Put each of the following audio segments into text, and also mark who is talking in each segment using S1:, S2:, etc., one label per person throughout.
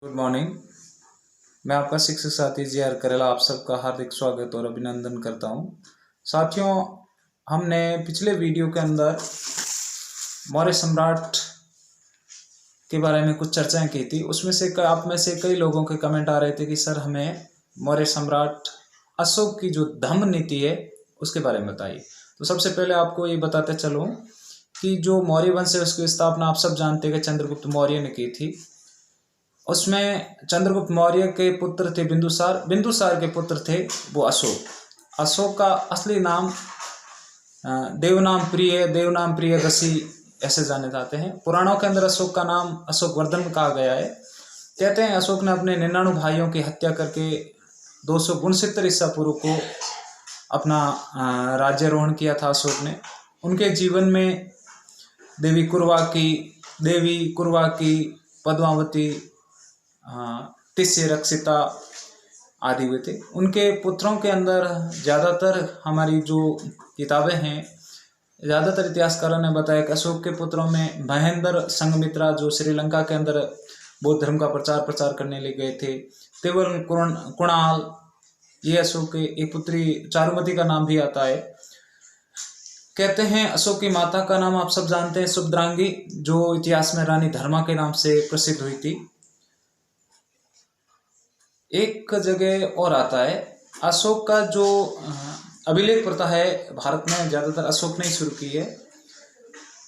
S1: Good morning. मैं आपका शिक्षक साथी जी.आर. करेला आप सबका हार्दिक स्वागत और अभिनंदन करता हूं। साथियों, हमने पिछले वीडियो के अंदर मौर्य सम्राट के बारे में कुछ चर्चाएं की थी। उसमें से आप में से कई लोगों के कमेंट आ रहे थे कि सर हमें मौर्य सम्राट अशोक की जो धम्म नीति है उसके बारे में बताइए। तो सबसे पहले आपको ये बताते चलूँ कि जो मौर्य वंश है उसकी स्थापना आप सब जानते हैं कि चंद्रगुप्त मौर्य ने की थी। उसमें चंद्रगुप्त मौर्य के पुत्र थे बिंदुसार, बिंदुसार के पुत्र थे वो अशोक। अशोक का असली नाम देवनाम प्रियदर्शी ऐसे जाने जाते हैं। पुराणों के अंदर अशोक का नाम अशोक वर्धन कहा गया है। कहते हैं अशोक ने अपने 99 भाइयों की हत्या करके 269 ईसा पूर्व को अपना राज्यारोहण किया था अशोक ने। उनके जीवन में देवी कुरवा की पद्मावती, तिस्य रक्षिता आदि हुए थे। उनके पुत्रों के अंदर ज़्यादातर हमारी जो किताबें हैं, ज़्यादातर इतिहासकारों ने बताया कि अशोक के पुत्रों में महेंद्र संघमित्रा जो श्रीलंका के अंदर बौद्ध धर्म का प्रचार करने ले गए थे, तेवल कुणाल, ये अशोक के एक पुत्री चारुमती का नाम भी आता है। कहते हैं अशोक की माता का नाम आप सब जानते हैं सुभद्रांगी, जो इतिहास में रानी धर्मा के नाम से प्रसिद्ध हुई थी। एक जगह और आता है अशोक का जो अभिलेख प्रथा है भारत में ज़्यादातर अशोक ने ही शुरू की है।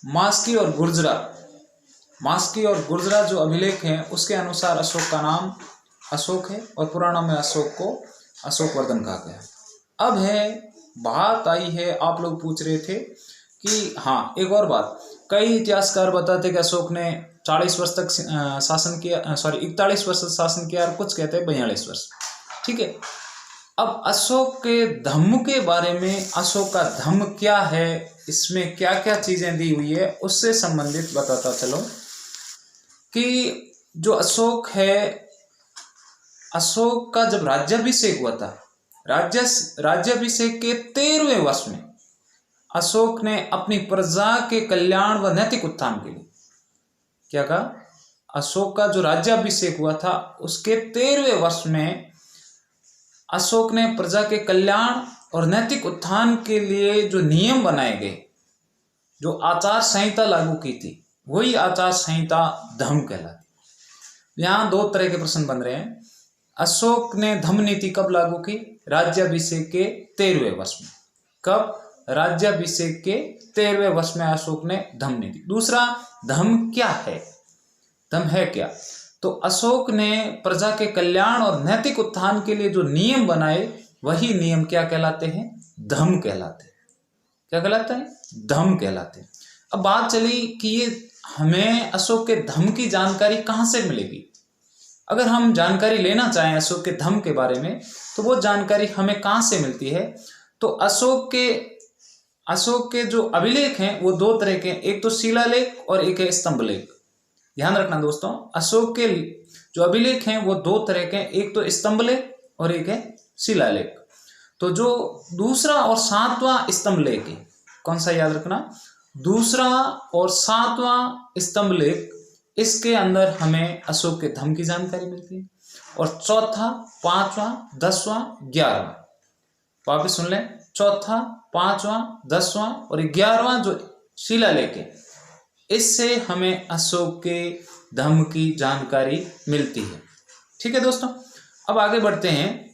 S1: मास्की और गुर्जरा जो अभिलेख हैं उसके अनुसार अशोक का नाम अशोक है और पुराणों में अशोक को अशोक वर्धन कहा गया। अब बात आई है, आप लोग पूछ रहे थे कि हाँ, एक और बात, कई इतिहासकार बताते कि अशोक ने 40 वर्ष तक शासन किया, 41 वर्ष शासन किया, और कुछ कहते हैं 42 वर्ष। ठीक है, अब अशोक के धम्म के बारे में, अशोक का धम्म क्या है, इसमें क्या क्या चीजें दी हुई है, उससे संबंधित बताता चलो कि जो अशोक है, अशोक का जब राज्याभिषेक हुआ था, राज्याभिषेक के 13वें वर्ष में अशोक ने अपनी प्रजा के कल्याण व नैतिक उत्थान के लिए क्या कहा? अशोक का जो राज्याभिषेक हुआ था उसके 13वें वर्ष में अशोक ने प्रजा के कल्याण और नैतिक उत्थान के लिए जो नियम बनाए गए, जो आचार संहिता लागू की थी, वही आचार संहिता धम्म कहलाती। यहाँ दो तरह के प्रश्न बन रहे हैं। अशोक ने धम्म नीति कब लागू की? राज्याभिषेक के 13वें वर्ष में। कब? राज्याभिषेक के 13वें वर्ष में अशोक ने धम्म नीति। दूसरा, धम्म क्या है? धम्म है क्या? तो अशोक ने प्रजा के कल्याण और नैतिक उत्थान के लिए जो नियम बनाए, वही नियम क्या कहलाते हैं? धम्म कहलाते हैं। क्या कहलाते हैं? धम्म कहलाते हैं। अब बात चली कि ये हमें अशोक के धम्म की जानकारी कहाँ से मिलेगी? अगर हम जानकारी लेना चाहें अशोक के धम्म के बारे में, तो वो जानकारी हमें कहाँ से मिलती है? तो अशोक के जो अभिलेख हैं वो दो तरह के हैं, एक तो शिलालेख और एक है स्तंभलेख। ध्यान रखना दोस्तों, अशोक के जो अभिलेख हैं वो दो तरह के हैं, एक तो स्तंभलेख और एक है शिलालेख। तो जो दूसरा और 7वां स्तंभलेख है, कौन सा याद रखना? दूसरा और 7वां स्तंभलेख, इसके अंदर हमें अशोक के धम्म की जानकारी मिलती है। और चौथा, 5वां, 10वां, 11वां, वापिस सुन लें, चौथा, 5वां, 10वां और 11वां जो शिलालेख है, इससे हमें अशोक के धम्म की जानकारी मिलती है। ठीक है दोस्तों, अब आगे बढ़ते हैं